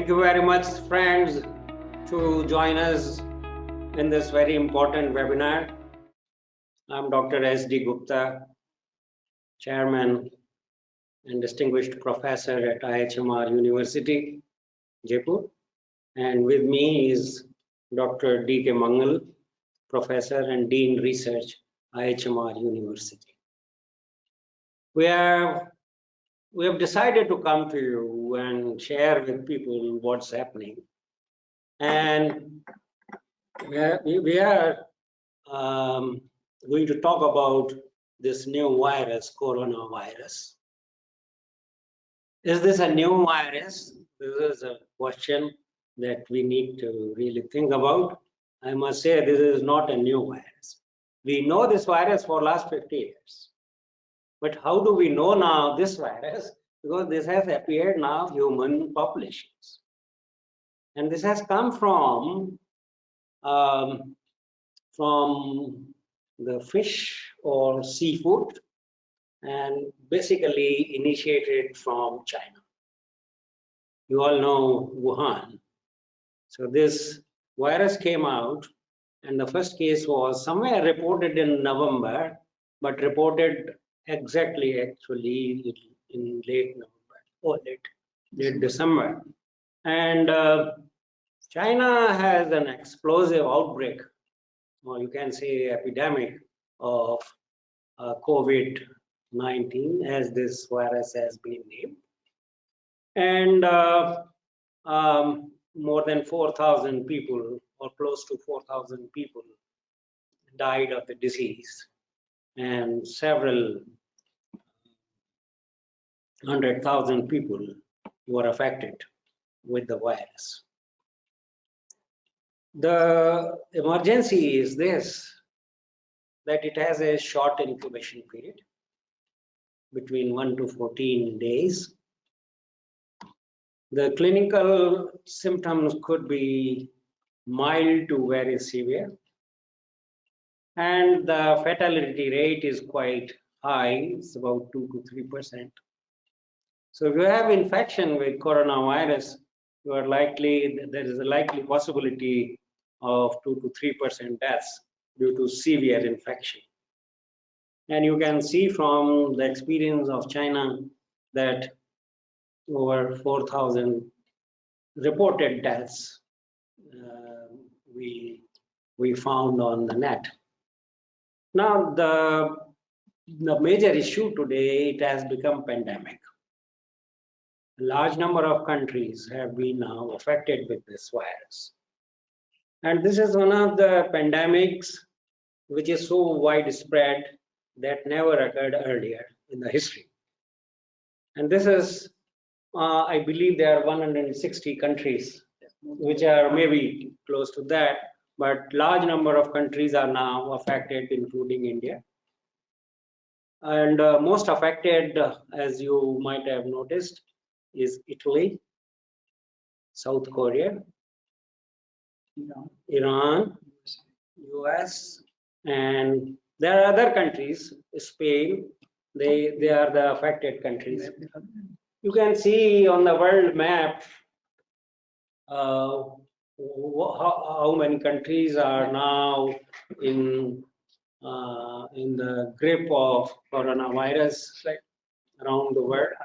Thank you very much, friends, to join us in this very important webinar. I'm Dr. S.D. Gupta, Chairman and Distinguished Professor at IHMR University, Jaipur. And with me is Dr. D.K. Mangal, Professor and Dean Research, IHMR University. We have decided to come to you and share with people what's happening. And we are going to talk about this new virus, coronavirus. Is this a new virus? This is a question that we need to really think about. I must say this is not a new virus. We know this virus for last 50 years. But how do we know now this virus? Because this has appeared now human populations. And this has come from the fish or seafood, and basically initiated from China. You all know Wuhan. So this virus came out, and the first case was somewhere reported in November, but reported exactly actually in late November or late December. And China has an explosive outbreak, or you can say epidemic of COVID-19, as this virus has been named. And more than 4,000 people, or close to 4,000 people, died of the disease, and several 100,000 people were affected with the virus. The emergency is this, that it has a short incubation period between 1 to 14 days. The clinical symptoms could be mild to very severe, and the fatality rate is quite high. It's about 2 to 3%. So if you have infection with coronavirus, there is a likely possibility of 2 to 3% deaths due to severe infection. And you can see from the experience of China that over 4,000 reported deaths we found on the net. Now the major issue today, it has become pandemic. A large number of countries have been now affected with this virus. And this is one of the pandemics which is so widespread that never occurred earlier in the history. And this is, I believe there are 160 countries, which are maybe close to that, but large number of countries are now affected, including India. And most affected, as you might have noticed, is Italy, South Korea, Iran, US, and there are other countries, Spain, they are the affected countries. You can see on the world map how many countries are now in the grip of coronavirus around the world.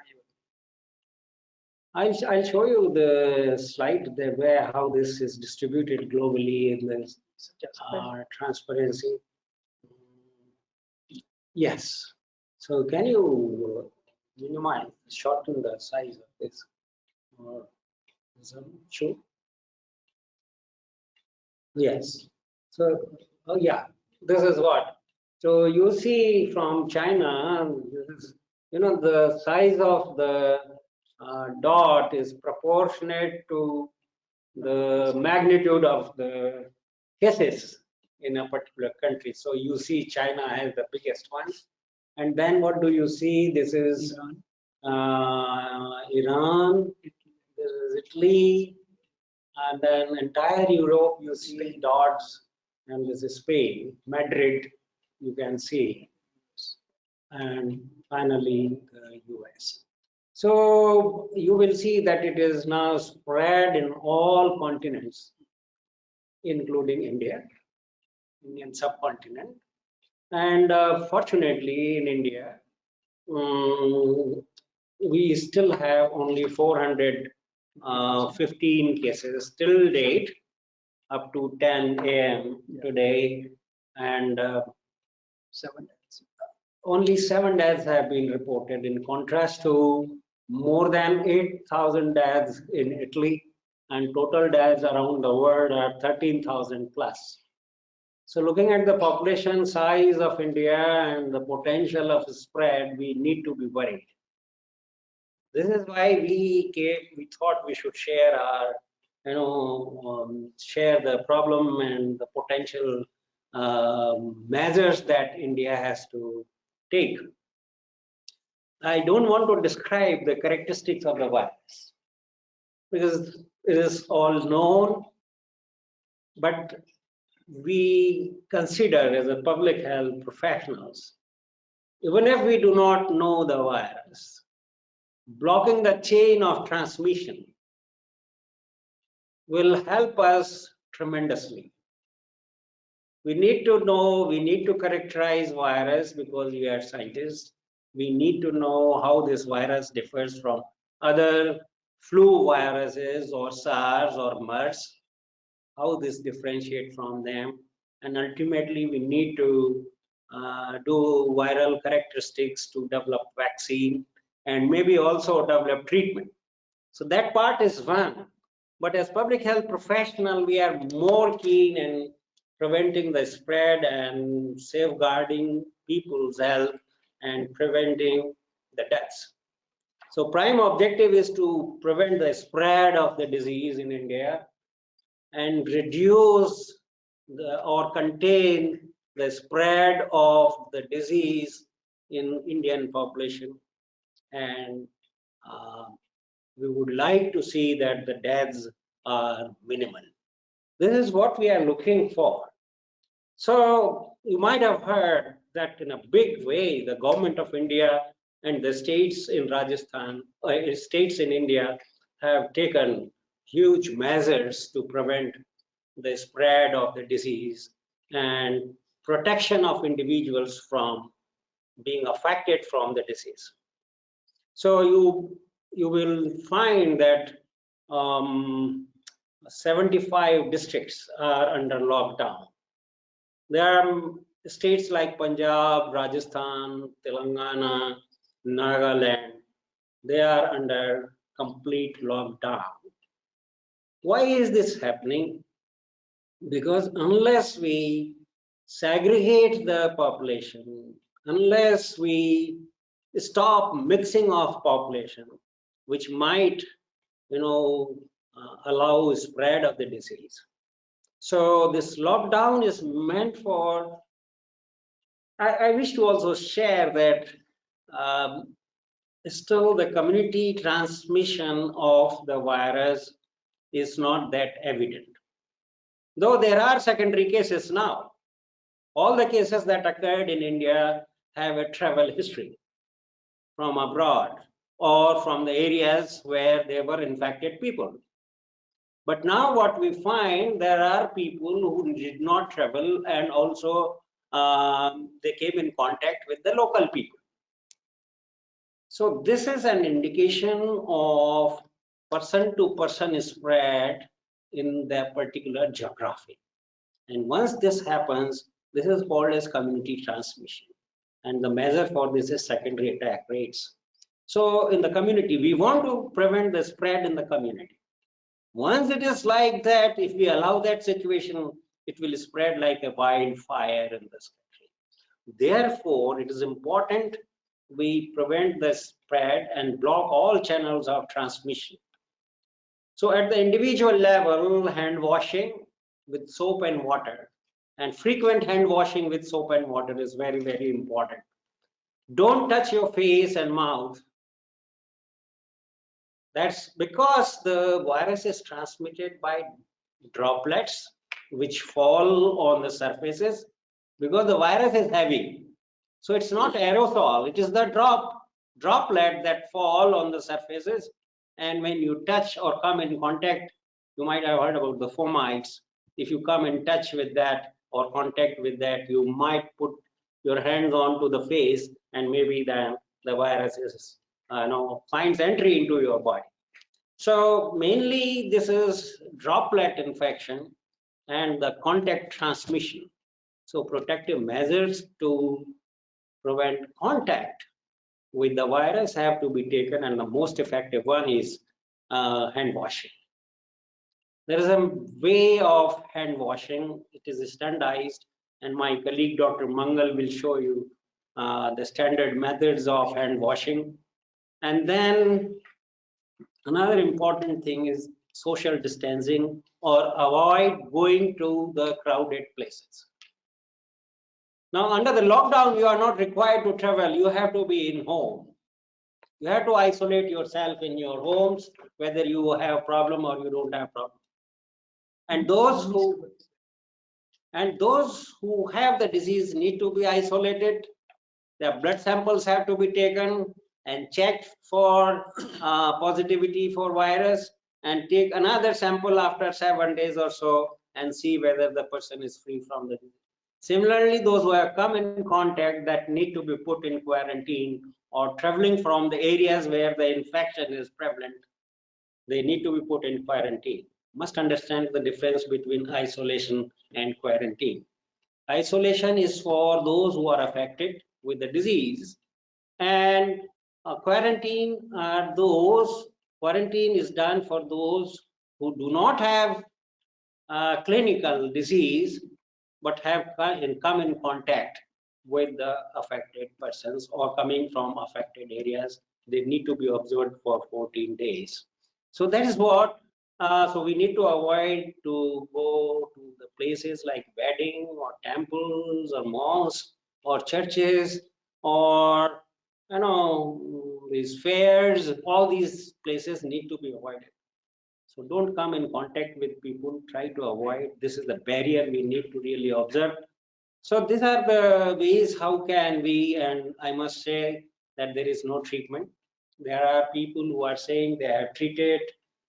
I'll show you the slide there where how this is distributed globally in the transparency. Yes. So can you minimize, shorten the size of this? Or show? Yes. So, oh yeah, this is what. So you see from China, this is, the size of the dot is proportionate to the magnitude of the cases in a particular country. So you see China has the biggest one. And then what do you see? This is Iran, this is Italy, and then entire Europe you see dots, and this is Spain, Madrid you can see, and finally the US. So you will see that it is now spread in all continents, including Indian subcontinent. And fortunately, in India, we still have only 415 cases till date, up to 10 a.m. today, and only 7 deaths have been reported, in contrast to more than 8,000 deaths in Italy, and total deaths around the world are 13,000 plus. So looking at the population size of India and the potential of spread, we need to be worried. This is why we thought we should share our, share the problem and the potential measures that India has to take. I don't want to describe the characteristics of the virus because it is all known, but we consider as a public health professionals, even if we do not know the virus, blocking the chain of transmission will help us tremendously. We need to know, we need to characterize virus because we are scientists. We need to know how this virus differs from other flu viruses or SARS or MERS, how this differentiate from them. And ultimately, we need to do viral characteristics to develop vaccine and maybe also develop treatment. So that part is one. But as public health professional, we are more keen in preventing the spread and safeguarding people's health and preventing the deaths. So prime objective is to prevent the spread of the disease in India and reduce or contain the spread of the disease in Indian population. And we would like to see that the deaths are minimal. This is what we are looking for. So you might have heard that in a big way, the government of India and the states in Rajasthan, states in India have taken huge measures to prevent the spread of the disease and protection of individuals from being affected from the disease. So you will find that 75 districts are under lockdown. There are states like Punjab, Rajasthan, Telangana, Nagaland. They are under complete lockdown. Why is this happening? Because unless we segregate the population, unless we stop mixing of population, which might, allow spread of the disease. So this lockdown is meant for, I wish to also share that still the community transmission of the virus is not that evident. Though there are secondary cases now. All the cases that occurred in India have a travel history from abroad or from the areas where there were infected people. But now what we find, there are people who did not travel and also they came in contact with the local people. So this is an indication of person to person spread in that particular geography. And once this happens, this is called as community transmission. And the measure for this is secondary attack rates. So in the community, we want to prevent the spread in the community. Once it is like that, if we allow that situation, it will spread like a wildfire in this country. Therefore, it is important we prevent the spread and block all channels of transmission. So at the individual level, hand washing with soap and water, and frequent hand washing with soap and water is very, very important. Don't touch your face and mouth. That's because the virus is transmitted by droplets which fall on the surfaces, because the virus is heavy. So it's not aerosol, it is the drop droplet that fall on the surfaces, and when you touch or come in contact, you might have heard about the fomites. If you come in touch with that or contact with that, you might put your hands onto the face, and maybe the virus is finds entry into your body. So mainly this is droplet infection and the contact transmission. So protective measures to prevent contact with the virus have to be taken, and the most effective one is hand washing. There is a way of hand washing. It is standardized, and my colleague Dr. Mangal will show you the standard methods of hand washing. And then another important thing is social distancing, or avoid going to the crowded places. Now, under the lockdown, you are not required to travel. You have to be in home. You have to isolate yourself in your homes, whether you have problem or you don't have problem. And those who have the disease need to be isolated. Their blood samples have to be taken and checked for positivity for virus, and take another sample after 7 days or so and see whether the person is free from the disease. Similarly, those who have come in contact that need to be put in quarantine, or traveling from the areas where the infection is prevalent, they need to be put in quarantine. Must understand the difference between isolation and quarantine. Isolation is for those who are affected with the disease, and quarantine is done for those who do not have clinical disease but have come in contact with the affected persons or coming from affected areas. They need to be observed for 14 days. So that is what, so we need to avoid to go to the places like wedding or temples or mosques or churches, or these fairs. All these places need to be avoided. So don't come in contact with people, try to avoid. This is the barrier we need to really observe. So these are the ways how can we, and I must say that there is no treatment. There are people who are saying they have treated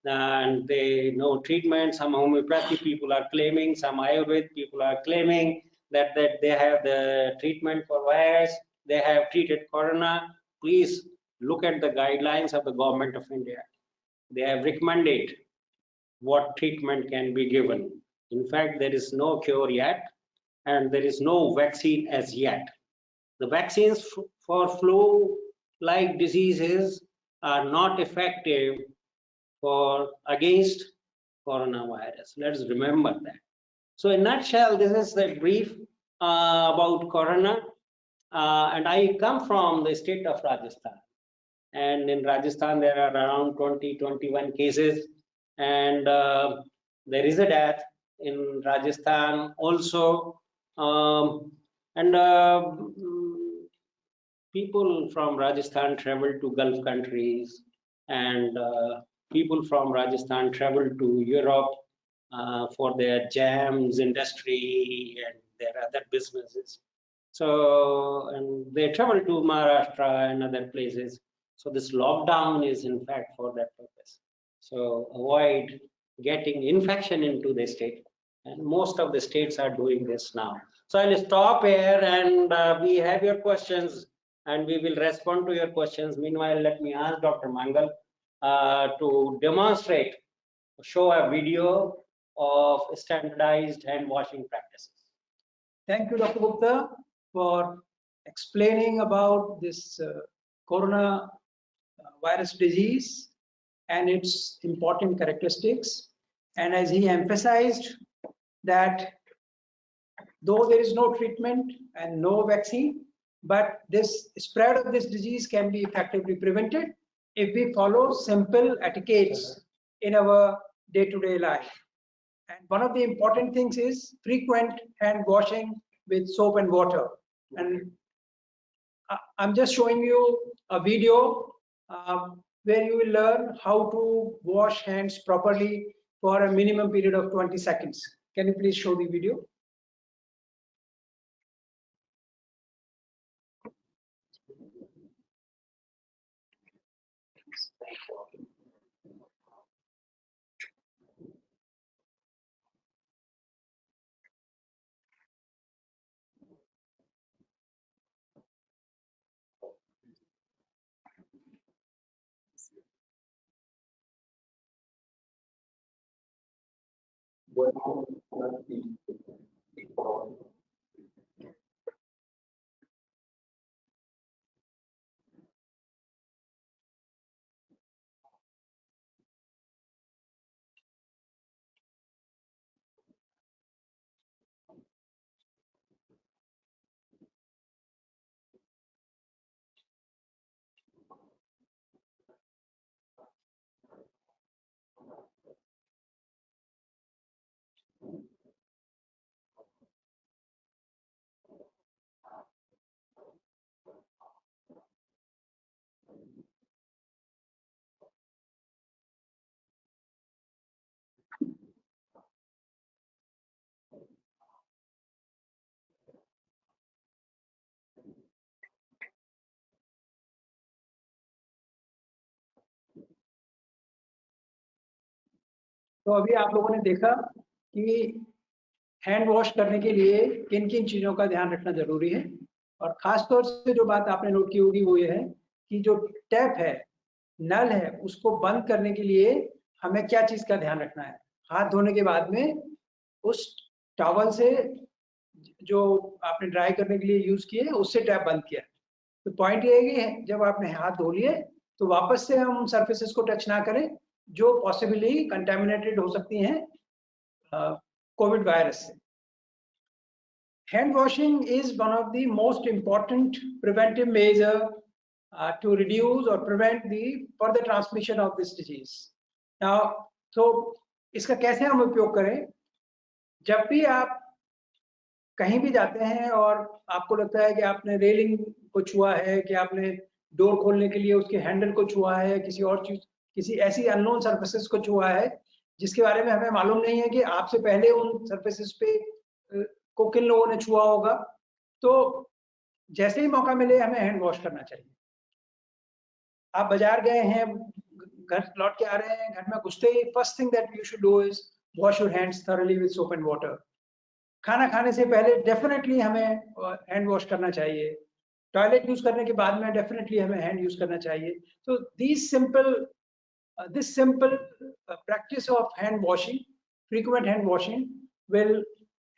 and they know treatment. Some homeopathy people are claiming, some Ayurveda people are claiming that they have the treatment for virus, they have treated corona. Please look at the guidelines of the government of India. They have recommended what treatment can be given. In fact, there is no cure yet, and there is no vaccine as yet. The vaccines for flu-like diseases are not effective against coronavirus. Let's remember that. So in a nutshell, this is the brief about corona. And I come from the state of Rajasthan. And in Rajasthan, there are around 20-21 cases, and there is a death in Rajasthan also. And people from Rajasthan travel to Gulf countries, and people from Rajasthan travel to Europe for their jams industry and their other businesses. So, and they travel to Maharashtra and other places. So this lockdown is in fact for that purpose. So avoid getting infection into the state, and most of the states are doing this now. So I'll stop here, and we have your questions, and we will respond to your questions. Meanwhile, let me ask Dr. Mangal to demonstrate, show a video of standardized hand washing practices. Thank you, Dr. Gupta, for explaining about this corona virus disease and its important characteristics. And as he emphasized that though there is no treatment and no vaccine, but this spread of this disease can be effectively prevented if we follow simple etiquettes in our day-to-day life. And one of the important things is frequent hand washing with soap and water. And I'm just showing you a video where you will learn how to wash hands properly for a minimum period of 20 seconds. Can you please show the video? तो अभी आप लोगों ने देखा कि hand wash करने के लिए किन किन चीज़ों का ध्यान रखना जरूरी है, और खास तौर से जो बात आपने नोट की होगी वो ये है कि जो टैप है, नल है, उसको बंद करने के लिए हमें क्या चीज़ का ध्यान रखना है। हाथ धोने के बाद में उस टॉवल से जो आपने ड्राई करने के लिए यूज किए उससे टैप बंद किया। तो पॉइंट ये है कि जब आपने हाथ धो लिए तो वापस से हम सरफेसेस को टच ना करें जो पॉसिबली कंटेमिनेटेड हो सकती हैं कोविड वायरस से। Hand washing is one of the most important preventive measure to reduce or prevent the further transmission of this disease. Now, so इसका कैसे हम उपयोग करें? जब भी आप कहीं भी जाते हैं और आपको लगता है कि आपने रेलिंग को छुआ है, कि आपने डोर खोलने के लिए उसके हैंडल को छुआ है, किसी और चीज, किसी ऐसी अननोन सरफेसेस को छुआ है जिसके बारे में हमें मालूम नहीं है कि आपसे पहले उन सरफेसेस पे को किन लोगों ने छुआ होगा, तो जैसे ही मौका मिले हमें हैंड वॉश करना चाहिए। आप बाजार गए हैं, घर लौट के आ रहे हैं, घर में घुसते ही first thing that you should do is wash your hands thoroughly with soap and water. खाना खाने से पहले डेफिनेटली हमें हैंड वॉश करना चाहिए। टॉयलेट यूज करने के बाद में डेफिनेटली हमें हैंड यूज करना चाहिए। तो this simple practice of hand washing, frequent hand washing will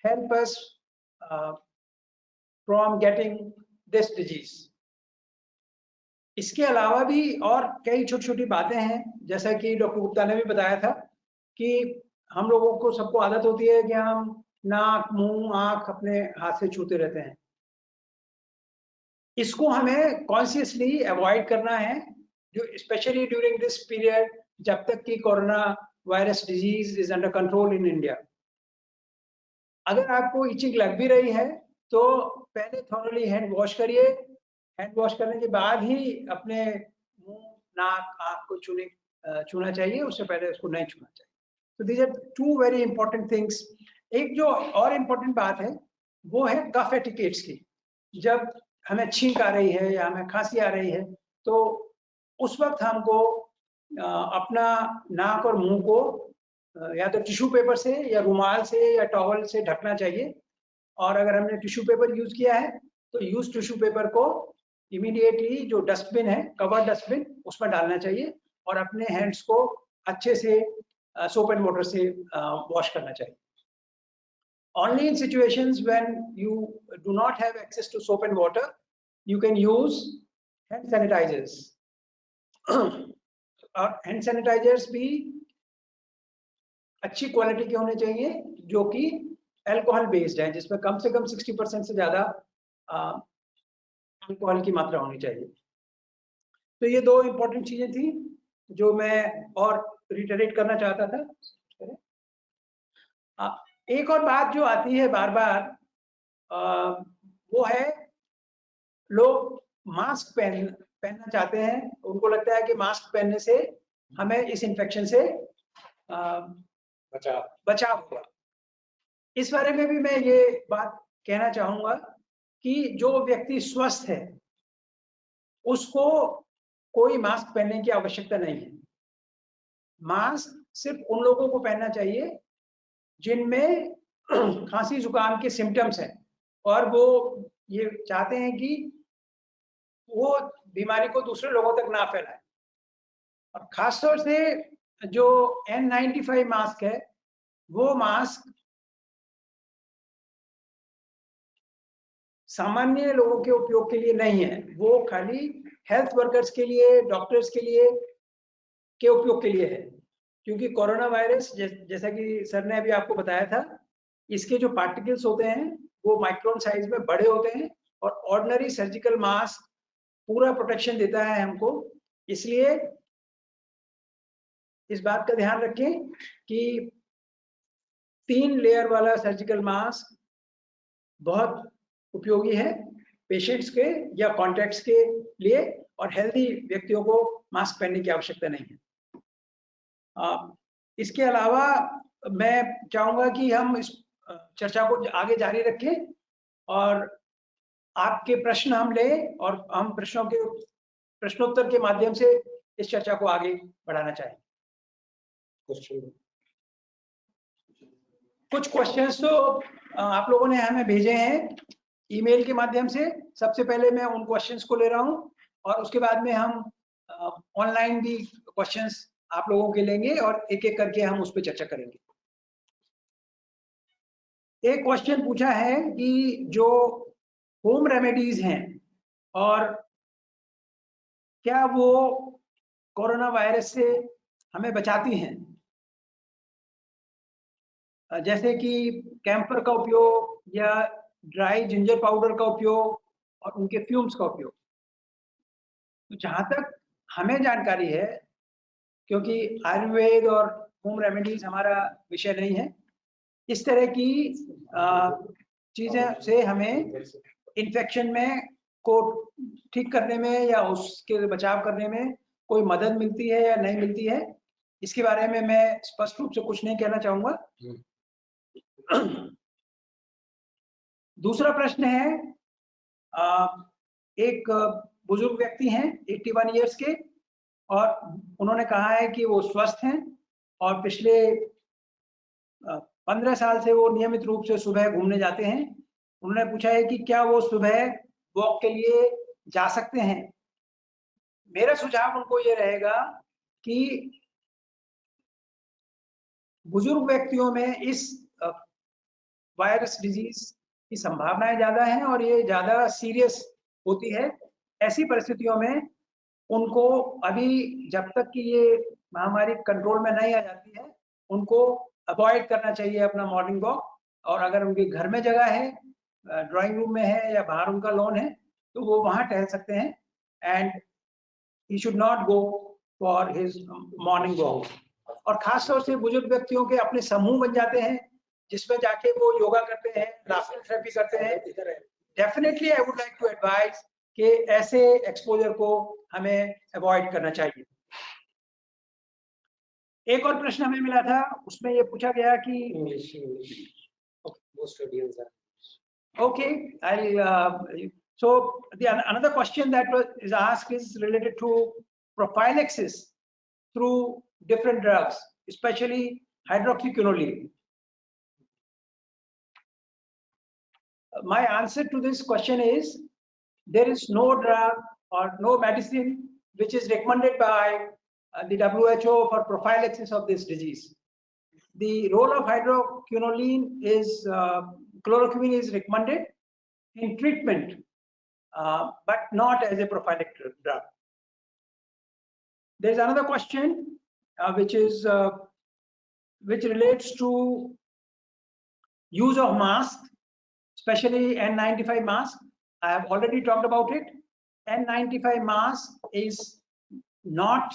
help us from getting this disease. इसके अलावा भी और कई छोटी छोटी बातें हैं, जैसा कि डॉक्टर गुप्ता ने भी बताया था कि हम लोगों को सबको आदत होती है कि हम नाक, मुंह, आंख अपने हाथ से छूते रहते हैं। इसको हमें कॉन्शियसली अवॉइड करना है, जो स्पेशली ड्यूरिंग दिस पीरियड जब तक कि corona virus disease is under control in India. अगर आपको इचिंग लग भी रही है तो पहले थॉरली हैंड वॉश करिए। हैंड वॉश करने के बाद ही अपने मुंह, नाक, आंख को छूना चाहिए, उससे पहले उसको नहीं छूना चाहिए। तो these are two very important things. एक जो और इम्पोर्टेंट बात है वो है कफ एटिकेट्स की। जब हमें छींक आ रही है या हमें खांसी आ रही है तो उस वक्त हमको अपना नाक और मुंह को या तो टिश्यू पेपर से या रुमाल से या टॉवल से ढकना चाहिए। और अगर हमने टिश्यू पेपर यूज किया है तो यूज टिश्यू पेपर को इमीडिएटली जो डस्टबिन है, कवर्ड डस्टबिन, उसमें डालना चाहिए और अपने हैंड्स को अच्छे से सोप एंड वाटर से वॉश करना चाहिए। Only in situations when you do not have access to soap and water, you can use hand sanitizers. और हैंड सैनिटाइजर्स भी अच्छी क्वालिटी के होने चाहिए जो कि अल्कोहल बेस्ड है, जिसमें कम से कम 60% से ज्यादा अल्कोहल की मात्रा होनी चाहिए। तो ये दो इंपॉर्टेंट चीजें थी जो मैं और रिटरेट करना चाहता था। एक और बात जो आती है बार बार वो है लोग मास्क पहनना चाहते हैं। उनको लगता है कि मास्क पहनने से हमें इस इन्फेक्शन से बचाव होगा। इस बारे में भी मैं ये बात कहना चाहूंगा कि जो व्यक्ति स्वस्थ है उसको कोई मास्क पहनने की आवश्यकता नहीं है। मास्क सिर्फ उन लोगों को पहनना चाहिए जिनमें खांसी जुकाम के सिम्टम्स हैं और वो ये चाहते हैं कि वो बीमारी को दूसरे लोगों तक ना फैलाए। और खासतौर से जो N95 मास्क है, वो मास्क सामान्य लोगों के उपयोग के लिए नहीं है, वो खाली हेल्थ वर्कर्स के लिए, डॉक्टर्स के लिए के उपयोग के लिए है। क्योंकि कोरोना वायरस जैसा कि सर ने अभी आपको बताया था, इसके जो पार्टिकल्स होते हैं वो माइक्रोन साइज में बड़े होते हैं और ऑर्डिनरी सर्जिकल मास्क पूरा प्रोटेक्शन देता है हमको। इसलिए इस बात का ध्यान रखें कि 3 लेयर वाला सर्जिकल मास्क बहुत उपयोगी है पेशेंट्स के या कॉन्टैक्ट्स के लिए, और हेल्दी व्यक्तियों को मास्क पहनने की आवश्यकता नहीं है। इसके अलावा मैं चाहूंगा कि हम इस चर्चा को आगे जारी रखें और आपके प्रश्न हम लें और हम प्रश्नोत्तर के माध्यम से इस चर्चा को आगे बढ़ाना चाहेंगे। कुछ क्वेश्चंस तो आप लोगों ने हमें भेजे हैं ईमेल के माध्यम से। सबसे पहले मैं उन क्वेश्चंस को ले रहा हूं और उसके बाद में हम ऑनलाइन भी क्वेश्चंस आप लोगों के लेंगे और एक एक करके हम उस पर चर्चा करेंगे। एक क्वेश्चन पूछा है कि जो होम रेमेडीज हैं और क्या वो कोरोना वायरस से हमें बचाती हैं, जैसे कि कैंपर का उपयोग या ड्राई जिंजर पाउडर का उपयोग और उनके फ्यूम्स का उपयोग। तो जहां तक हमें जानकारी है, क्योंकि आयुर्वेद और होम रेमेडीज हमारा विषय नहीं है, इस तरह की चीजें से हमें इन्फेक्शन में को ठीक करने में या उसके बचाव करने में कोई मदद मिलती है या नहीं मिलती है, इसके बारे में मैं स्पष्ट रूप से कुछ नहीं कहना चाहूंगा। दूसरा प्रश्न है, एक बुजुर्ग व्यक्ति हैं 81 इयर्स के, और उन्होंने कहा है कि वो स्वस्थ हैं और पिछले 15 साल से वो नियमित रूप से सुबह घूमने जाते हैं। उन्होंने पूछा है कि क्या वो सुबह वॉक के लिए जा सकते हैं। मेरा सुझाव उनको ये रहेगा कि बुजुर्ग व्यक्तियों में इस वायरस डिजीज की संभावनाएं ज्यादा हैं और ये ज्यादा सीरियस होती है। ऐसी परिस्थितियों में उनको अभी जब तक कि ये महामारी कंट्रोल में नहीं आ जाती है, उनको अवॉइड करना चाहिए अपना मॉर्निंग वॉक। और अगर उनके घर में जगह है, ड्राइंग रूम में है या बाहर उनका लॉन है, तो वो वहां टहल सकते हैं। And he should not go for his morning walk. और खासतौर से बुजुर्ग व्यक्तियों के अपने समूह बन जाते हैं जिसमें जाके वो योगा करते हैं, लाफिंग थेरेपी करते हैं। Definitely I would like to advise कि ऐसे एक्सपोजर को हमें अवॉइड करना चाहिए। एक और प्रश्न हमें मिला था, उसमें ये पूछा गया कि another question that is asked is related to prophylaxis through different drugs, especially hydroxyquinoline. My answer to this question is there is no drug or no medicine which is recommended by the WHO for prophylaxis of this disease. The role of hydroquinoline is, chloroquine is recommended in treatment, but not as a prophylactic drug. There is another question which relates to use of mask, especially N95 mask. I have already talked about it. N95 mask is not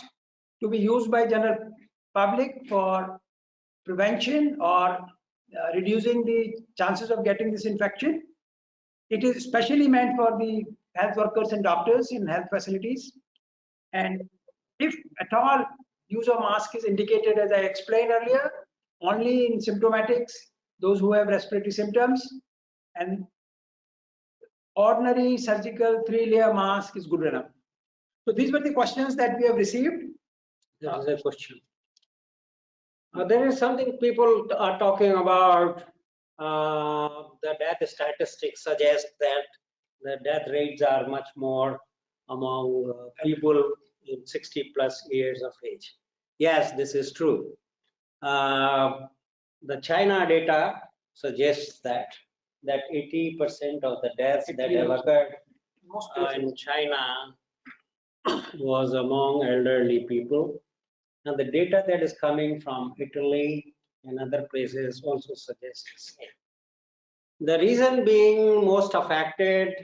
to be used by general public for prevention or reducing the chances of getting this infection. It is specially meant for the health workers and doctors in health facilities. And if at all use of mask is indicated, as I explained earlier, only in symptomatics, those who have respiratory symptoms, and ordinary surgical 3-layer mask is good enough. So these were the questions that we have received. There is a question. There is something people are talking about. The death statistics suggest that the death rates are much more among people in 60 plus years of age. Yes, this is true. The China data suggests that 80% of the deaths that have occurred in China was among elderly people. And the data that is coming from Italy and other places also suggests the same. The reason being most affected,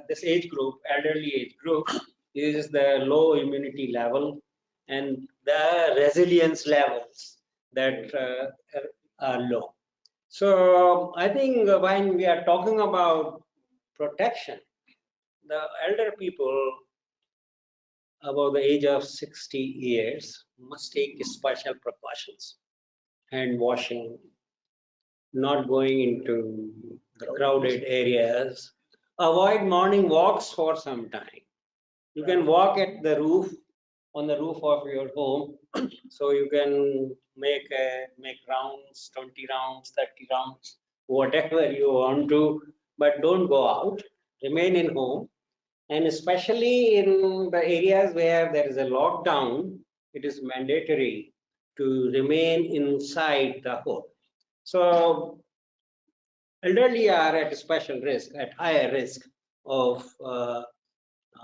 this age group, elderly age group, is the low immunity level and the resilience levels that are low. So I think when we are talking about protection, the elder people above the age of 60 years must take special precautions. Hand washing, not going into the crowded areas, avoid morning walks for some time. You can walk at the roof, on the roof of your home, so you can make rounds, 20 rounds, 30 rounds, whatever you want to, but don't go out, remain in home. And especially in the areas where there is a lockdown, it is mandatory to remain inside the home. So elderly are at special risk, at higher risk of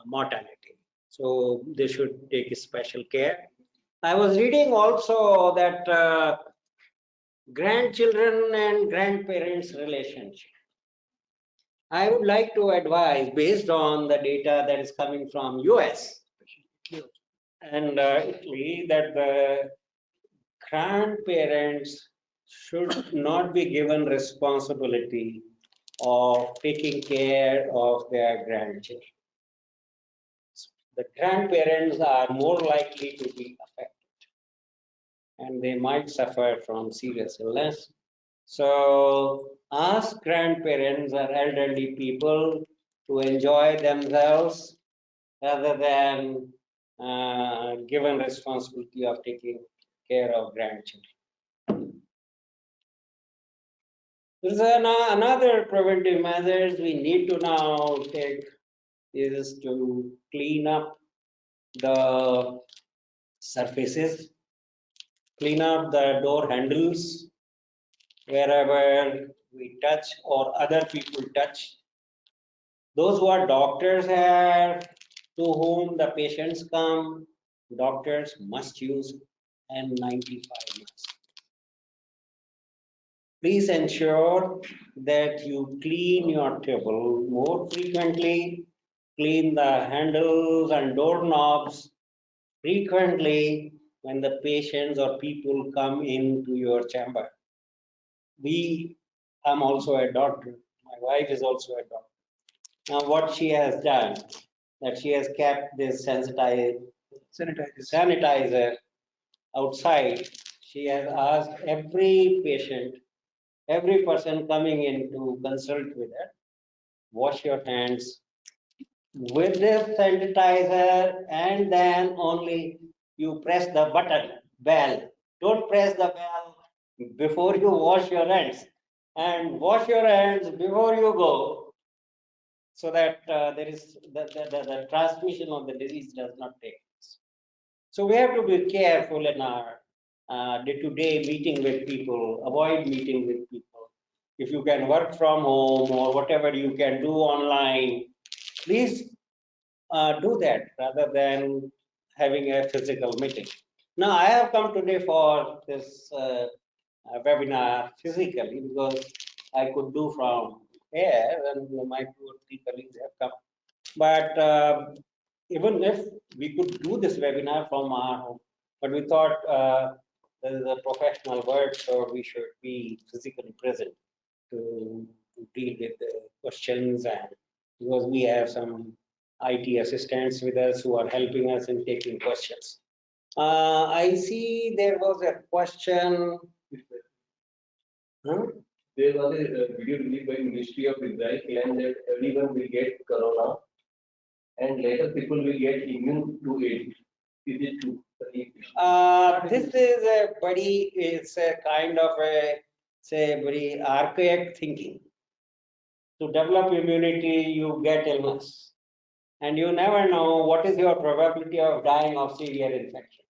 mortality. So they should take special care. I was reading also that grandchildren and grandparents relationship. I would like to advise, based on the data that is coming from US and Italy, that the grandparents should not be given responsibility of taking care of their grandchildren. The grandparents are more likely to be affected and they might suffer from serious illness. So ask grandparents or elderly people to enjoy themselves rather than given responsibility of taking care of grandchildren. There's another preventive measures we need to now take is to clean up the surfaces, clean up the door handles wherever we touch or other people touch. Those who are doctors have, to whom the patients come, doctors must use N95 mask. Please ensure that you clean your table more frequently, clean the handles and doorknobs frequently when the patients or people come into your chamber. I'm also a doctor. My wife is also a doctor. Now, what she has done, that she has kept this sanitizer outside. She has asked every patient, every person coming in to consult with her, wash your hands with this sanitizer, and then only you press the button, bell. Don't press the bell before you wash your hands, and wash your hands before you go, so that there is the transmission of the disease does not take place. So we have to be careful in our day-to-day meeting with people, avoid meeting with people. If you can work from home or whatever you can do online, please do that rather than having a physical meeting. Now, I have come today for this webinar physically because I could do from here and my 2 or 3 colleagues have come. But even if we could do this webinar from our home, but we thought there is a professional word, so we should be physically present to deal with the questions, and because we have some IT assistants with us who are helping us in taking questions. I see there was a question. Huh? There was a video released by Ministry of Israel claiming that everyone will get corona and later people will get immune to it. Is it true? This is it's a kind of a, say, very archaic thinking. To develop immunity, you get illness. And you never know what is your probability of dying of severe infection.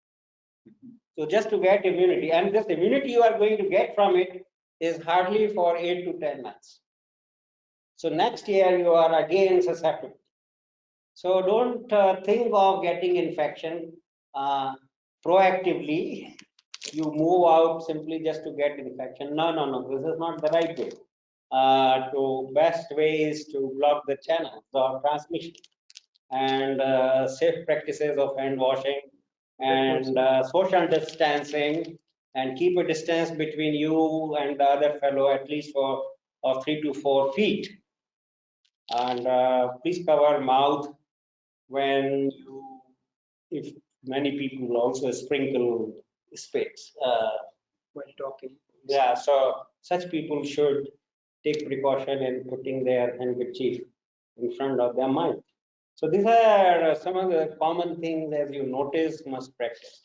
So just to get immunity, and this immunity you are going to get from it is hardly for 8 to 10 months. So next year you are again susceptible. So don't think of getting infection proactively. You move out simply just to get infection. No, no, no. This is not the right way. To best way is to block the channels of transmission and safe practices of hand washing and social distancing, and keep a distance between you and the other fellow at least for of 3 to 4 feet. And please cover mouth when you, if many people also sprinkle spits while talking. yeah, so such people should take precaution in putting their handkerchief in front of their mouth. So these are some of the common things, as you notice, must practice.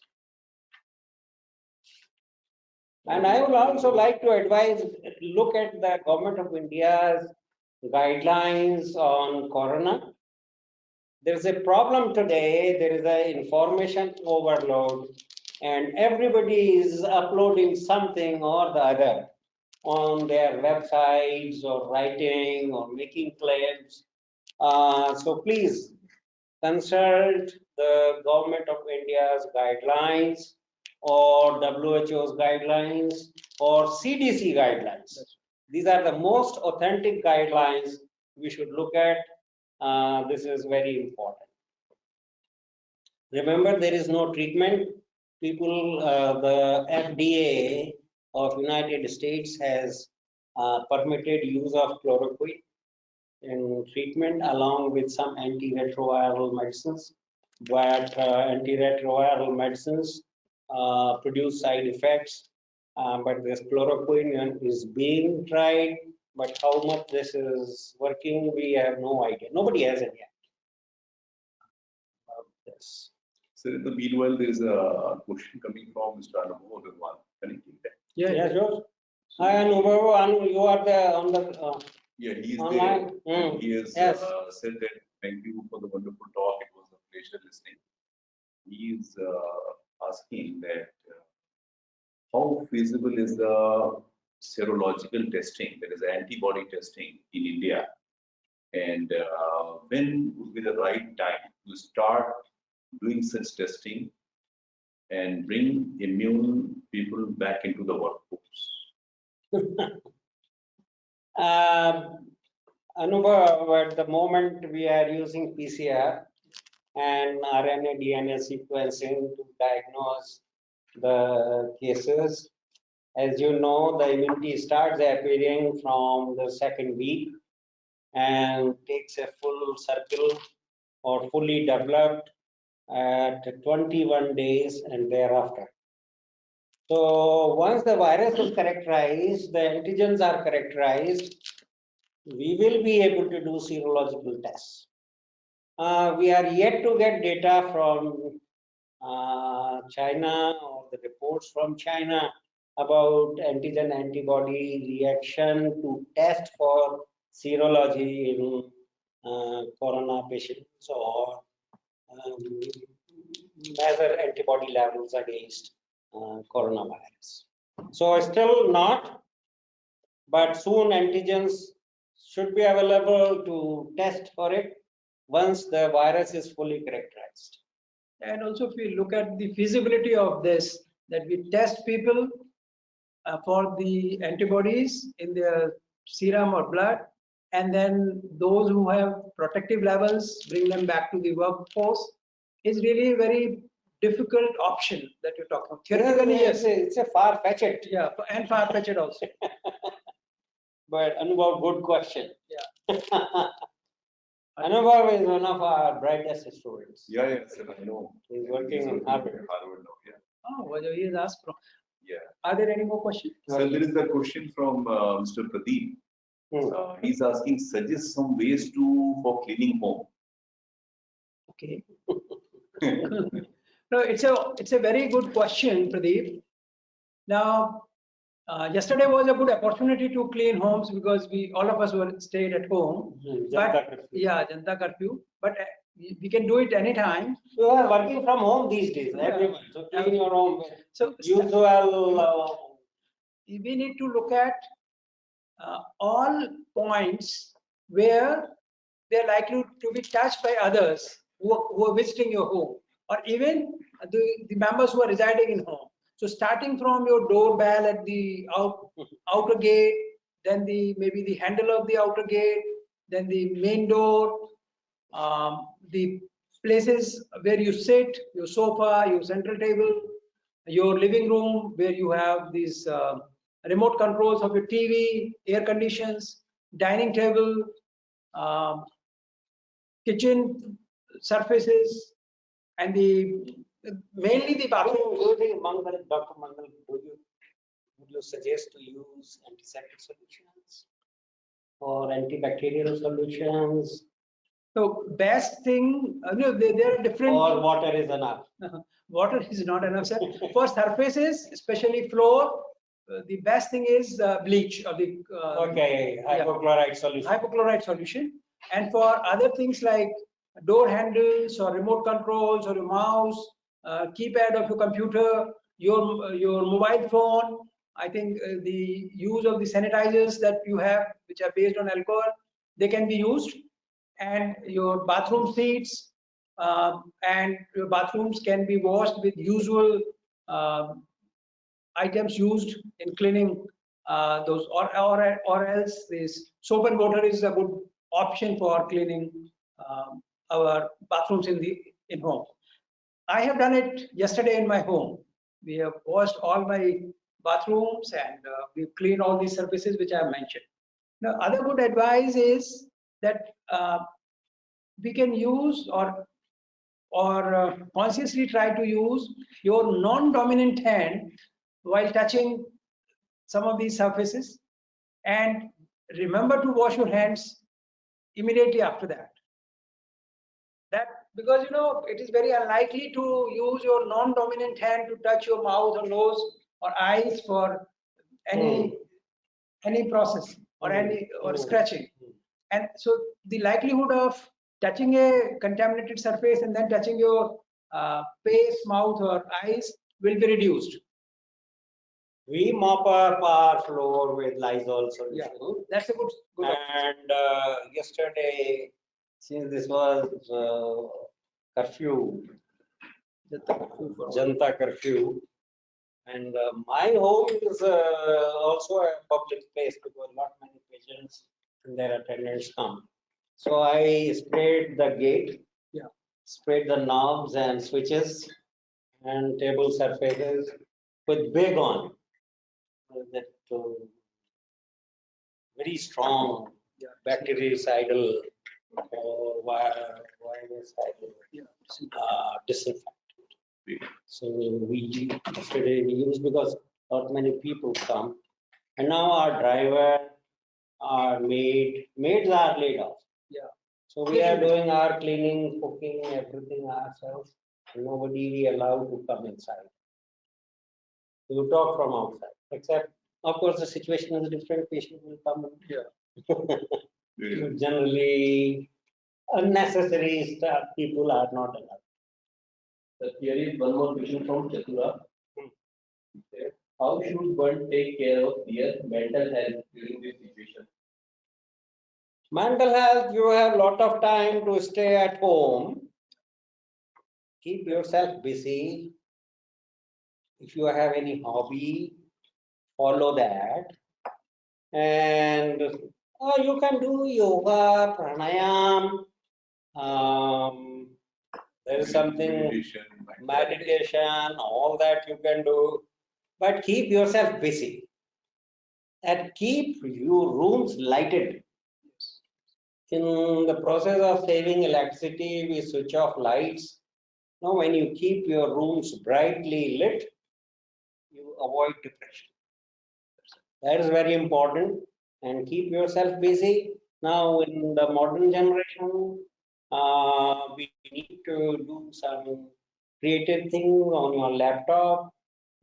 And I would also like to advise, look at the Government of India's guidelines on corona. There is a problem today, there is an information overload, and everybody is uploading something or the other on their websites or writing or making claims. So please consult the Government of India's guidelines or WHO's guidelines or CDC guidelines. These are the most authentic guidelines we should look at. This is very important. Remember, there is no treatment. People, the FDA of United States has permitted use of chloroquine in treatment along with some antiretroviral medicines, but antiretroviral medicines produce side effects. But this chloroquine is being tried, but how much this is working, we have no idea. Nobody has it yet. Yes. So in the meanwhile, there is a question coming from Mr. Anubhav Agarwal. Connecting that. Yeah, sure. Hi, Anubhav, you are there on the. Yeah, he is online. there. And he has Yes. said that thank you for the wonderful talk. It was a pleasure listening. He is asking that how feasible is the serological testing, that is antibody testing in India, and when would be the right time to start doing such testing and bring immune people back into the workforce? Anubhav, at the moment we are using PCR and RNA DNA sequencing to diagnose the cases. As you know, the immunity starts appearing from the second week and takes a full circle or fully developed at 21 days and thereafter. So once the virus is characterized, the antigens are characterized, we will be able to do serological tests. We are yet to get data from China or the reports from China about antigen antibody reaction to test for serology in corona patients or measure antibody levels against coronavirus. So still not, but soon antigens should be available to test for it once the virus is fully characterized. And also, if we look at the feasibility of this, that we test people for the antibodies in their serum or blood, and then those who have protective levels, bring them back to the workforce, is really a very difficult option that you're talking about. Theoretically, yes. It's a far-fetched. Yeah, and far-fetched also. But Anubhav, good question. Yeah. Anubhav is one of our brightest students. Yeah, sir, I know. He's working in Harvard. Now, yeah. Oh, well, he has asked from. Yeah. Are there any more questions? So there is a question from Mr. Pradeep. He's asking, suggest some ways for cleaning home. Okay. No, it's a very good question, Pradeep. Now, yesterday was a good opportunity to clean homes because all of us were stayed at home. Janata curfew. Yeah, Janta curfew. But we can do it anytime. You are working from home these days, Yeah. everyone. So clean your home. So Usual. we need to look at all points where they're likely to be touched by others who are visiting your home, or even the members who are residing in home. So starting from your doorbell at the outer gate, then maybe the handle of the outer gate, then the main door, the places where you sit, your sofa, your central table, your living room where you have these remote controls of your TV, air conditions, dining table, um, kitchen surfaces, and mainly the bathroom. Do you think, Dr. Mangal, would you suggest to use antiseptic solutions or antibacterial solutions, So best thing, no, there are different. or water is enough? Water is not enough, sir. For surfaces, especially floor, the best thing is bleach or the Okay, hypochlorite solution. hypochlorite solution. And for other things like door handles or remote controls or your mouse, keypad of your computer, your mobile phone, I think the use of the sanitizers that you have, which are based on alcohol, they can be used. And your bathroom seats and your bathrooms can be washed with usual items used in cleaning those, or else this soap and water is a good option for cleaning our bathrooms in home. I have done it yesterday in my home. We have washed all my bathrooms and we've cleaned all these surfaces which I have mentioned. Now, other good advice is that we can use or consciously try to use your non-dominant hand while touching some of these surfaces, and remember to wash your hands immediately after that. Because it is very unlikely to use your non-dominant hand to touch your mouth or nose or eyes for any process or scratching. And so the likelihood of touching a contaminated surface and then touching your face, mouth or eyes will be reduced. We mop up our floor with Lysol solution. Yeah, that's a good And yesterday, since this was curfew, Janta curfew, and my home is also a public place because not many patients and their attendants come. So I sprayed the gate, sprayed the knobs and switches and table surfaces with Baygon, that very strong bactericidal or virucidal disinfectant. So yesterday we used because not many people come, and now our driver, our maids are laid off. Yeah. So we are doing our cleaning, cooking, everything ourselves. Nobody we allowed to come inside. We will talk from outside, except of course the situation is different. Patient will come. Generally, unnecessary stuff people are not allowed. Here is one more question from Chatura. How should one take care of their mental health during this situation? Mental health, you have a lot of time to stay at home. Keep yourself busy. If you have any hobby, follow that. And you can do yoga, pranayam. There is something, meditation, all that you can do. But keep yourself busy. And keep your rooms lighted. In the process of saving electricity, we switch off lights. Now, when you keep your rooms brightly lit, you avoid depression. That is very important. And keep yourself busy. Now, in the modern generation, we need to do some creative thing on your laptop,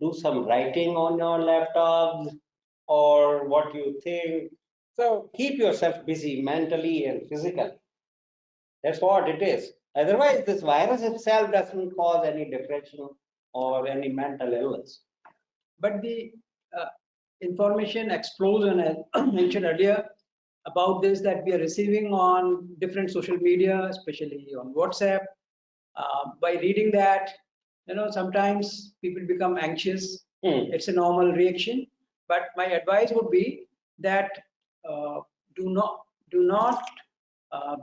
do some writing on your laptop, or what you think. So keep yourself busy mentally and physically. That's what it is. Otherwise, this virus itself doesn't cause any depression or any mental illness. But the information explosion, as mentioned earlier, about this that we are receiving on different social media, especially on WhatsApp, by reading that, sometimes people become anxious. It's a normal reaction. But my advice would be that do not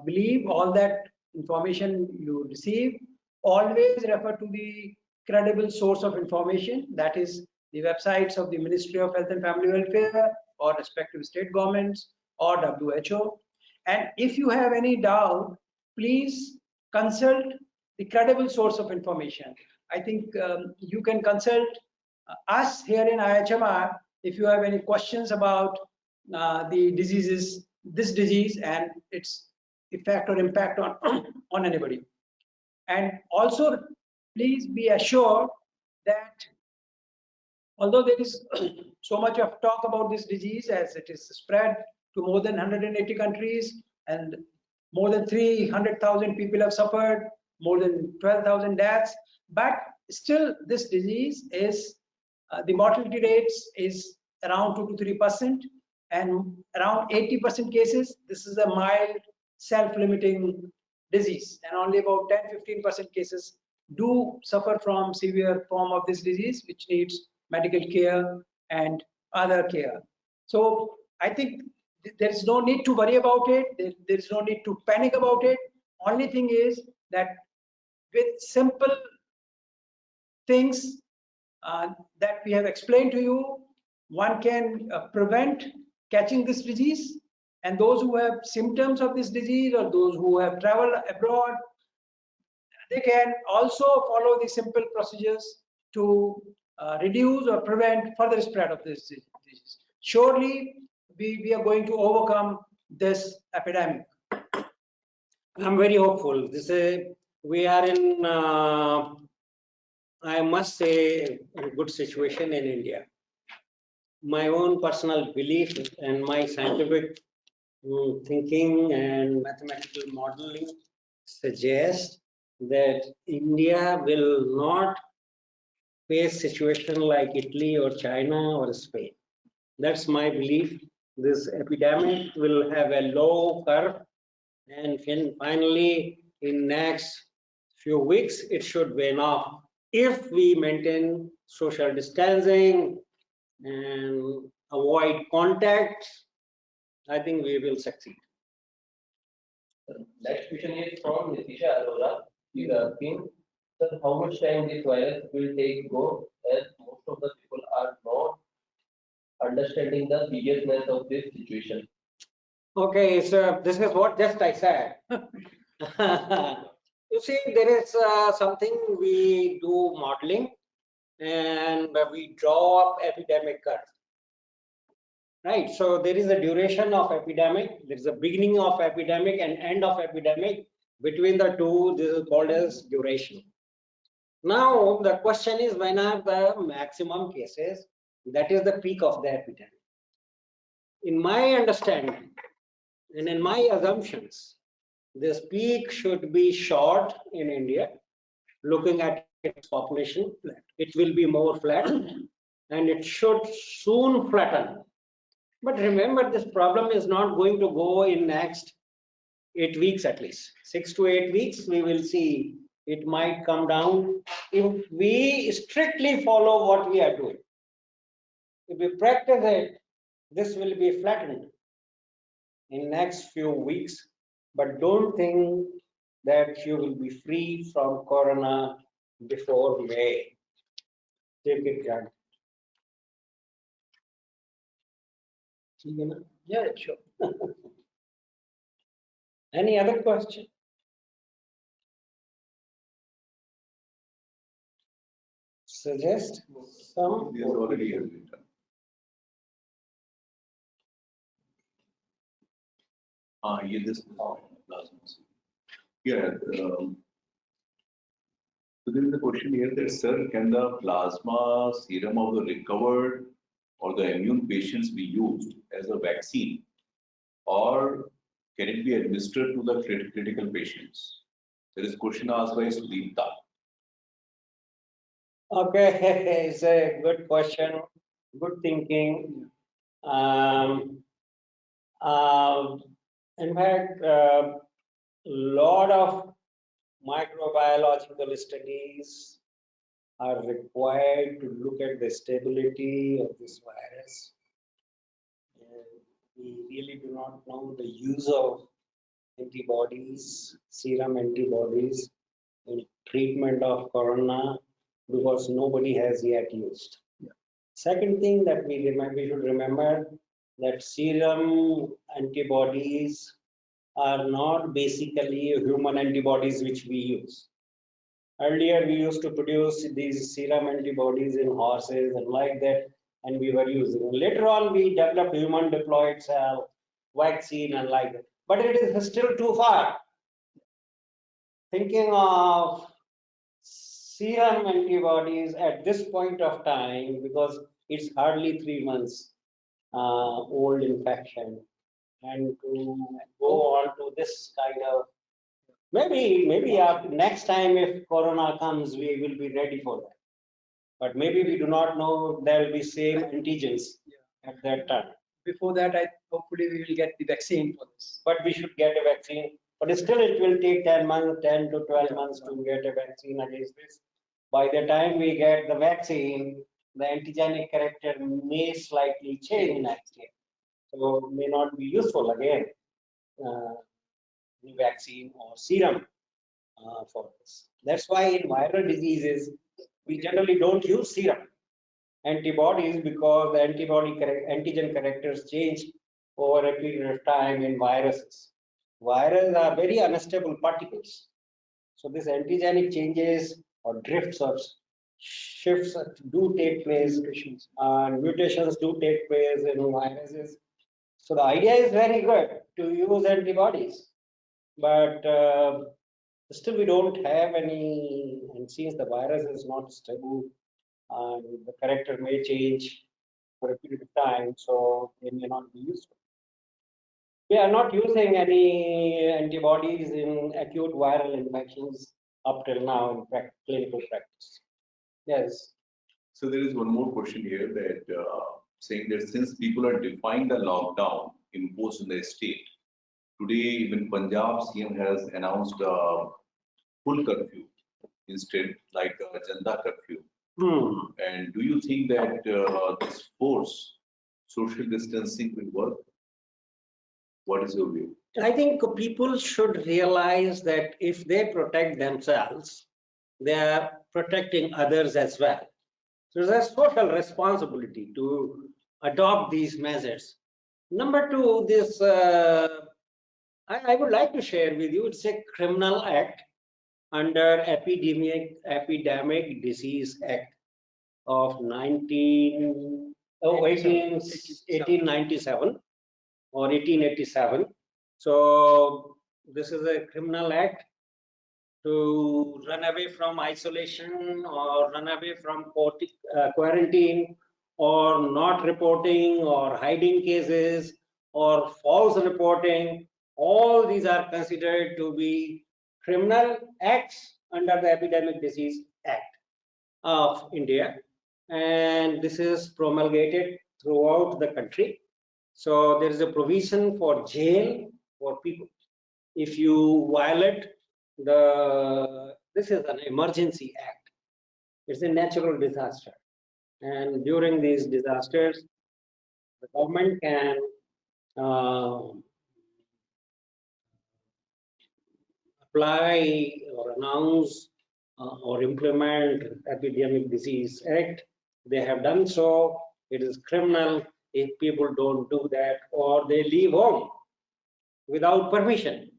believe all that information you receive. Always refer to the credible source of information, that is the websites of the Ministry of Health and Family Welfare or respective state governments or WHO. And if you have any doubt, please consult the credible source of information. I think you can consult us here in IHMR if you have any questions about the diseases, this disease and its effect or impact on, on anybody. And also, please be assured that although there is so much of talk about this disease as it is spread to more than 180 countries and more than 300,000 people have suffered, more than 12,000 deaths, but still this disease is, the mortality rates is around 2 to 3%, and around 80% cases, this is a mild self-limiting disease, and only about 10-15% cases do suffer from severe form of this disease, which needs medical care and other care. So I think there is no need to worry about it. There is no need to panic about it. Only thing is that with simple things that we have explained to you, one can prevent catching this disease. And those who have symptoms of this disease or those who have traveled abroad, they can also follow the simple procedures to reduce or prevent further spread of this disease. Surely, we are going to overcome this epidemic. I'm very hopeful. We are in, I must say, a good situation in India. My own personal belief and my scientific thinking and mathematical modeling suggest that India will not face situation like Italy or China or Spain. That's my belief. This epidemic will have a low curve, and finally in next few weeks it should wane off if we maintain social distancing and avoid contact. I think we will succeed. Next question is from Nitisha Arora. She is asking, sir, how much time this virus will take go, as most of the people are not understanding the seriousness of this situation. Okay, so this is what just I said. You see, there is something we do modeling and we draw up epidemic curve. Right, so there is a duration of epidemic, there is a beginning of epidemic and end of epidemic. Between the two, this is called as duration. Now, the question is, when are the maximum cases? That is the peak of the epidemic. In my understanding and in my assumptions, this peak should be short in India. Looking at its population, it will be more flat and it should soon flatten. But remember, this problem is not going to go in next 8 weeks at least. 6 to 8 weeks, we will see it might come down if we strictly follow what we are doing. If we practice it, this will be flattened in next few weeks. But don't think that you will be free from corona before May. Take it granted. Yeah, sure. Any other question? Suggest some. This already has been done. Yeah, this last one. Yeah, So there is a question here that, sir, can the plasma serum of the recovered or the immune patients be used as a vaccine, or can it be administered to the critical patients? There is a question asked by Sudipta. Okay, it's a good question, good thinking. Um, in fact, a lot of microbiological studies are required to look at the stability of this virus. And we really do not know the use of antibodies, serum antibodies in treatment of corona because nobody has yet used. Second thing that we should remember that serum antibodies are not basically human antibodies which we use. Earlier, we used to produce these serum antibodies in horses and like that, and we were using. Later on, we developed human diploid cell vaccine and like that. But it is still too far. Thinking of serum antibodies at this point of time, because it's hardly 3 months old infection, and to go on to this kind of maybe after next time if corona comes, we will be ready for that. But maybe we do not know there will be same antigens at that time. Before that, hopefully we will get the vaccine for this. But we should get a vaccine. But still, it will take 10 months, 10 to 12 months to get a vaccine against this. By the time we get the vaccine, the antigenic character may slightly change next year. So may not be useful again, vaccine or serum for this. That's why in viral diseases, we generally don't use serum antibodies because the antigen characters change over a period of time in viruses. Viruses are very unstable particles. So this antigenic changes or drifts or shifts do take place, and mutations do take place in viruses. So the idea is very good to use antibodies, but still we don't have any, and since the virus is not stable, the character may change for a period of time, so they may not be useful. We are not using any antibodies in acute viral infections up till now in clinical practice. Yes. So there is one more question here that saying that since people are defying the lockdown imposed in the state, today even Punjab CM has announced a full curfew instead, like a Janta curfew. And do you think that this force social distancing will work? What is your view? I think people should realize that if they protect themselves, they are protecting others as well. So there's a social responsibility to adopt these measures. Number two, this I would like to share with you, it's a criminal act under Epidemic Disease Act of 1897 or 1887. So this is a criminal act to run away from isolation or run away from quarantine or not reporting or hiding cases or false reporting. All these are considered to be criminal acts under the Epidemic Disease Act of India, and this is promulgated throughout the country. So there is a provision for jail for people if you violate this is an emergency act. It's a natural disaster, and during these disasters, the government can apply or announce or implement Epidemic Disease Act. They have done so. It is criminal if people don't do that or they leave home without permission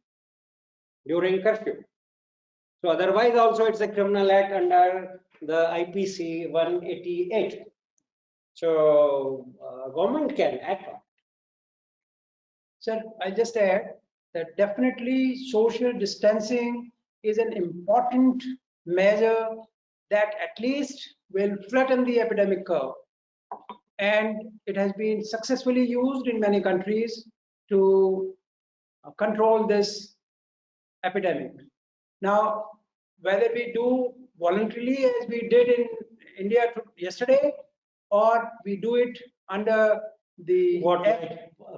during curfew. So otherwise also it's a criminal act under the IPC 188. So government can act on it. Sir, I just add that definitely social distancing is an important measure that at least will flatten the epidemic curve. And it has been successfully used in many countries to control this epidemic. Now, whether we do voluntarily as we did in India yesterday, or we do it under the What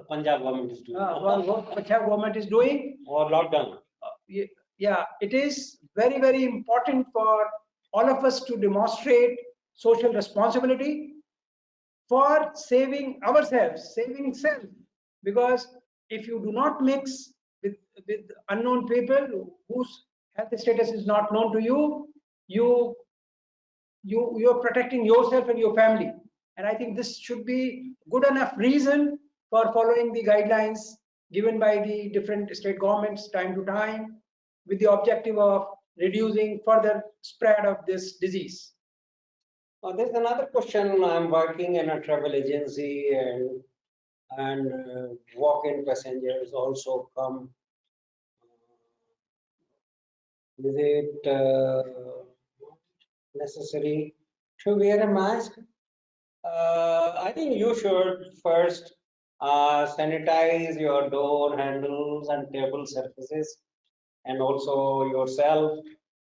Punjab government is doing. what Punjab government is doing, Or lockdown. yeah, it is very, very important for all of us to demonstrate social responsibility for saving ourselves, saving self. Because if you do not mix with unknown people whose health status is not known to you, you're protecting yourself and your family. And I think this should be good enough reason for following the guidelines given by the different state governments time to time, with the objective of reducing further spread of this disease. There's another question. I'm working in a travel agency, and walk-in passengers also come. Is it necessary to wear a mask? I think you should first sanitize your door handles and table surfaces, and also yourself.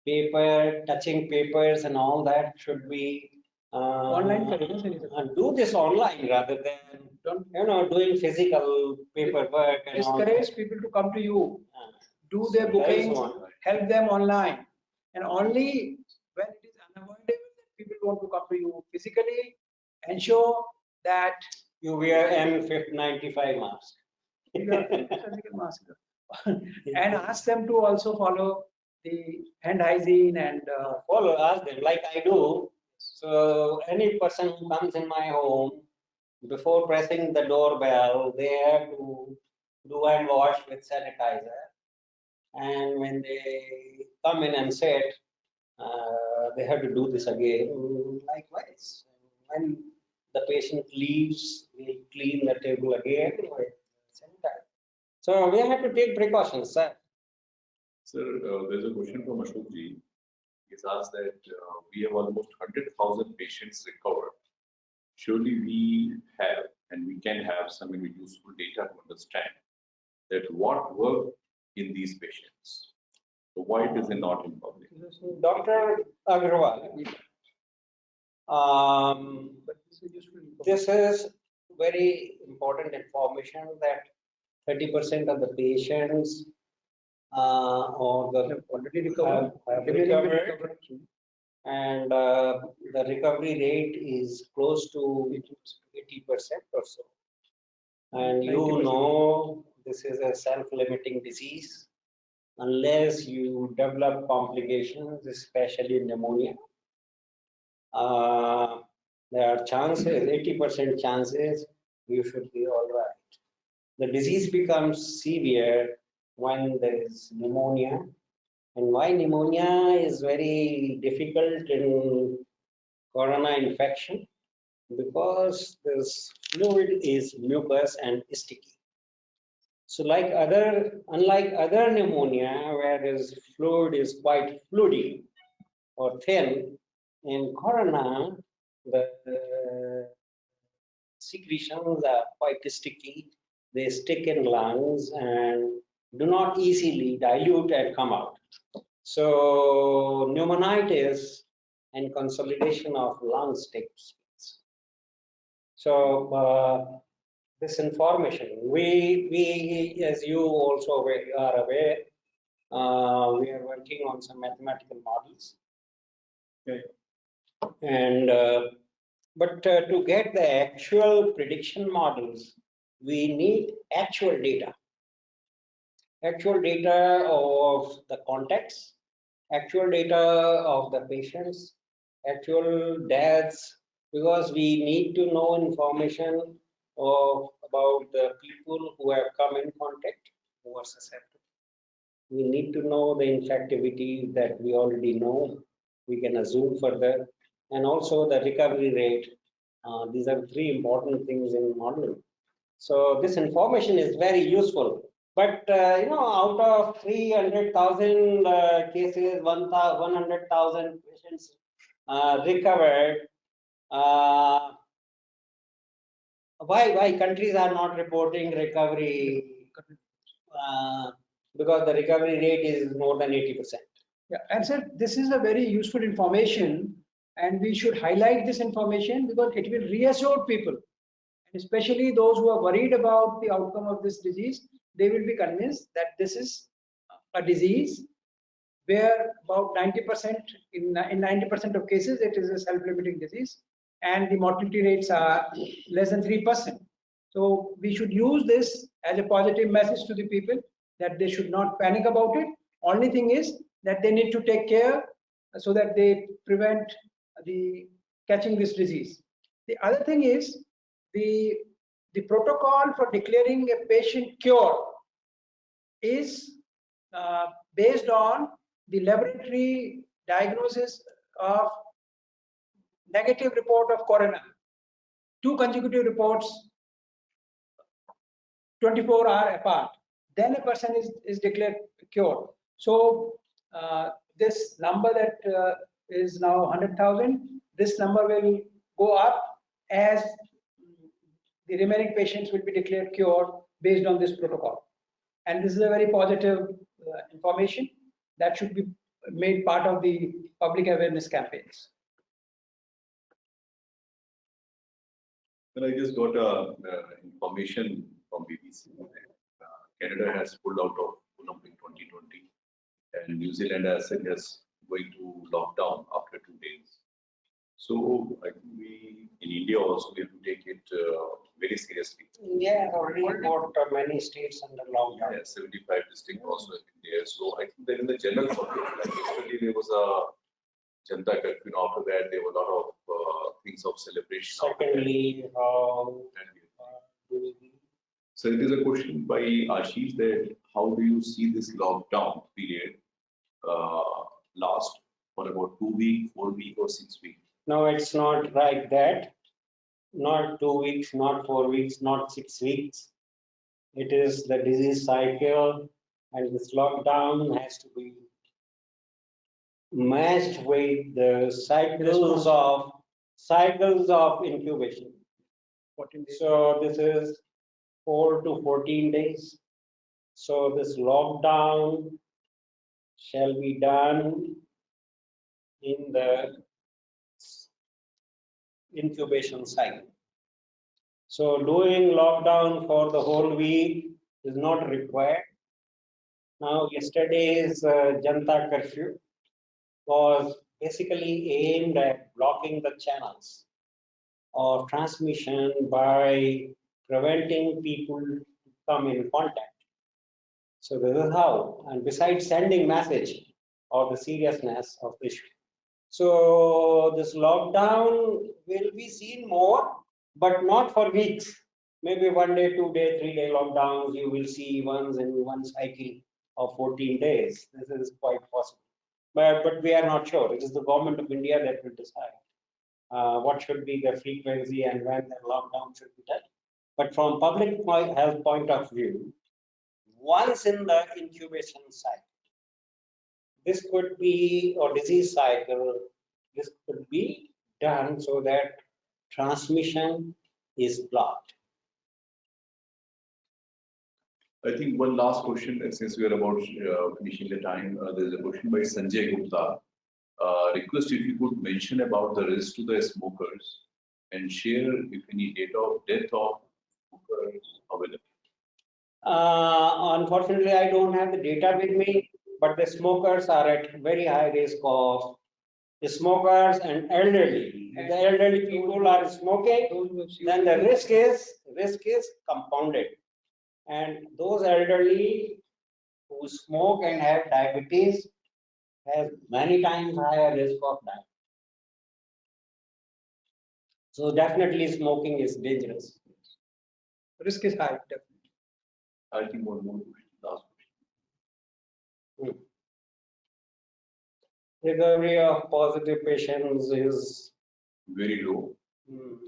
Paper, touching papers and all that should be Online and do this online rather than doing physical paperwork and all that. Discourage people to come to you, do So their that is bookings, one. help them online, and only when it is unavoidable that people want to come to you physically, ensure that You wear N95 mask. you are physical mask and ask them to also follow the hand hygiene and Follow, ask them like I do. So any person who comes in my home, before pressing the doorbell, they have to do hand wash with sanitizer. And when they come in and sit, they have to do this again. Likewise, when the patient leaves, we clean the table again with sanitizer. So we have to take precautions, sir. Sir, there's a question from Ashok ji. He's asked that we have almost 100,000 patients recovered. Surely we have and we can have some useful data to understand that what worked in these patients. So why it is not in public? Dr. Agrawal, this is very important information that 30% of the patients or the already recovered. have recovered, and the recovery rate is close to 80% or so. And you 90%. know this is a self-limiting disease. Unless you develop complications, especially pneumonia, there are chances, 80% chances you should be all right. The disease becomes severe when there is pneumonia. And why pneumonia is very difficult in corona infection? Because this fluid is mucus and sticky. So unlike other pneumonia, where this fluid is quite fluidy or thin, in corona, the secretions are quite sticky. They stick in lungs and do not easily dilute and come out. So pneumonitis and consolidation of lungs takes place. So this information, we as you also are aware, we are working on some mathematical models. Okay. And but to get the actual prediction models, we need actual data of the contacts, actual data of the patients, actual deaths, because we need to know information about the people who have come in contact, who are susceptible. We need to know the infectivity that we already know. We can assume further, and also the recovery rate. These are three important things in modeling. So this information is very useful. But out of 300,000 cases, 100,000 patients recovered. Why countries are not reporting recovery? Because the recovery rate is more than 80%. Yeah, and sir, this is a very useful information, and we should highlight this information because it will reassure people, and especially those who are worried about the outcome of this disease. They will be convinced that this is a disease where about 90% in 90% of cases it is a self-limiting disease, and the mortality rates are less than 3%. So we should use this as a positive message to the people that they should not panic about it. Only thing is that they need to take care so that they prevent the catching this disease. The other thing is the protocol for declaring a patient cured is based on the laboratory diagnosis of negative report of corona, 2 consecutive reports 24 hours apart, then a person is declared cured. So this number that is now 100,000, this number will go up as the remaining patients will be declared cured based on this protocol. And this is a very positive information that should be made part of the public awareness campaigns. Well, I just got information from BBC that Canada has pulled out of Olympic 2020 and New Zealand has going to lockdown after 2 days. So I think we in India also we have to take it very seriously. India already got many states under lockdown. Yeah, 75 districts also have been there. So I think that in the general public, like yesterday there was a Janta curfew. After that, there were a lot of things of celebration. Secondly, how so it is a question by Ashish that how do you see this lockdown period last for about 2 weeks, 4 weeks, or 6 weeks? No, it's not like that. Not 2 weeks, not 4 weeks, not 6 weeks. It is the disease cycle, and this lockdown has to be matched with the cycles of incubation. 14 days. So this is 4 to 14 days. So this lockdown shall be done in the incubation cycle. So doing lockdown for the whole week is not required. Now yesterday's Janta curfew was basically aimed at blocking the channels of transmission by preventing people to come in contact. So this is how, and besides sending message of the seriousness of the issue. So this lockdown will be seen more, but not for weeks. Maybe 1 day, 2 day, 3 day lockdowns you will see once in one cycle of 14 days. This is quite possible. But we are not sure. It is the government of India that will decide what should be the frequency and when the lockdown should be done. But from public health point of view, once in the incubation cycle, this could be, or disease cycle, this could be done so that transmission is blocked. I think one last question, since we are about finishing the time, there's a question by Sanjay Gupta. Request if you could mention about the risk to the smokers and share if any data of death of smokers available. Unfortunately, I don't have the data with me, but the smokers are at very high risk of the smokers and elderly. If the elderly people are smoking, then the risk is compounded. And those elderly who smoke and have diabetes have many times higher risk of dying. So definitely smoking is dangerous. Risk is high, definitely. I think one more question, last question. Recovery of positive patients is Very low.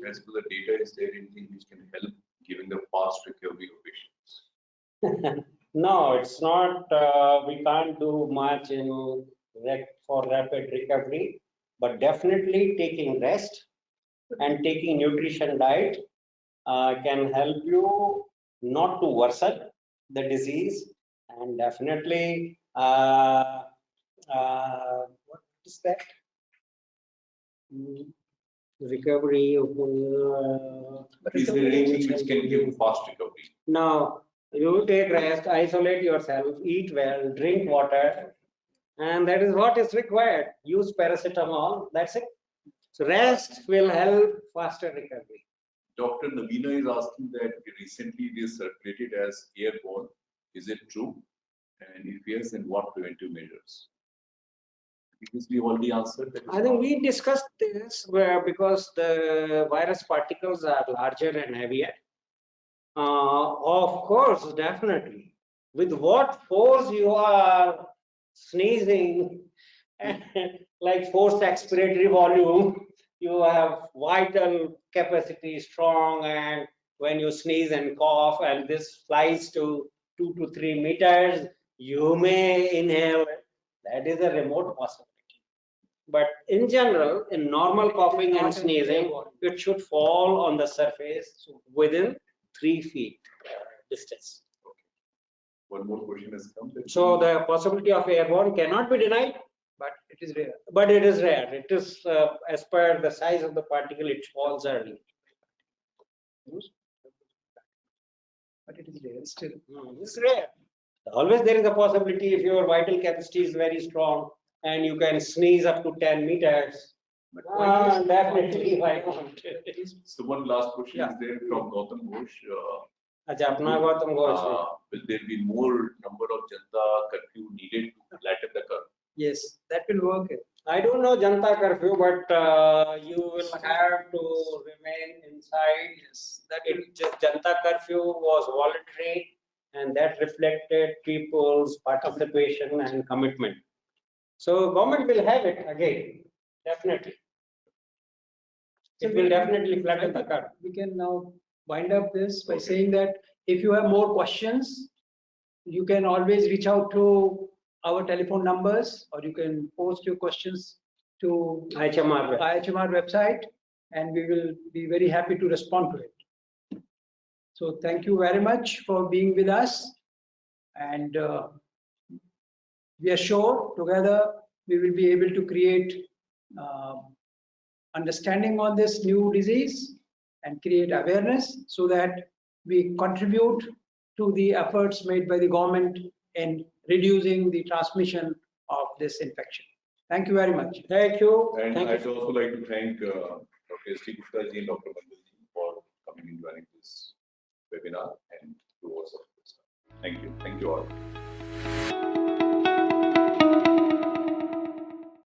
As per the data, is there anything which can help giving the fast recovery of patients? No, it's not, we can't do much in for rapid recovery, but definitely taking rest and taking nutrition diet can help you not to worsen the disease, and definitely what is that? Recovery. Is there anything which can give fast recovery? Now, you take rest, isolate yourself, eat well, drink water, and that is what is required. Use paracetamol, that's it. So rest will help faster recovery. Dr. Navina is asking that recently it is circulated as airborne. Is it true? And if yes, then what preventive measures? Because we already answered that. I think we discussed this because the virus particles are larger and heavier. Of course, definitely. With what force you are sneezing, like forced expiratory volume, you have vital capacity strong, and when you sneeze and cough and this flies to 2 to 3 meters, you may inhale. That is a remote possibility. But in general, in normal coughing and sneezing, it should fall on the surface within 3 feet distance. One more question has come. So the possibility of airborne cannot be denied, But it is rare. but it is rare. It is as per the size of the particle, it falls early. But it is rare still. It's rare. Always there is a possibility if your vital capacity is very strong and you can sneeze up to 10 meters. Definitely, why not? So one last question Yeah. is there from Gautam Ghosh. अच्छा, अपना गौतम घोष ने. Will there be more number of Janta curfew needed to flatten the curve? Yes, that will work. I don't know Janta curfew, but you will have to remain inside. Yes, that Janta curfew was voluntary, and that reflected people's participation and commitment. So government will have it again, definitely. It will definitely flatten the curve. We can now wind up this by saying that if you have more questions, you can always reach out to our telephone numbers, or you can post your questions to IHMR. IHMR website, and we will be very happy to respond to it. So thank you very much for being with us, and we are sure together we will be able to create understanding on this new disease and create awareness so that we contribute to the efforts made by the government in reducing the transmission of this infection. Thank you very much. Thank you. And Thank I'd you. also like to thank Dr. S.T. Gupta ji and Dr. Mandal ji for coming and joining this webinar and to us. Thank you. Thank you all.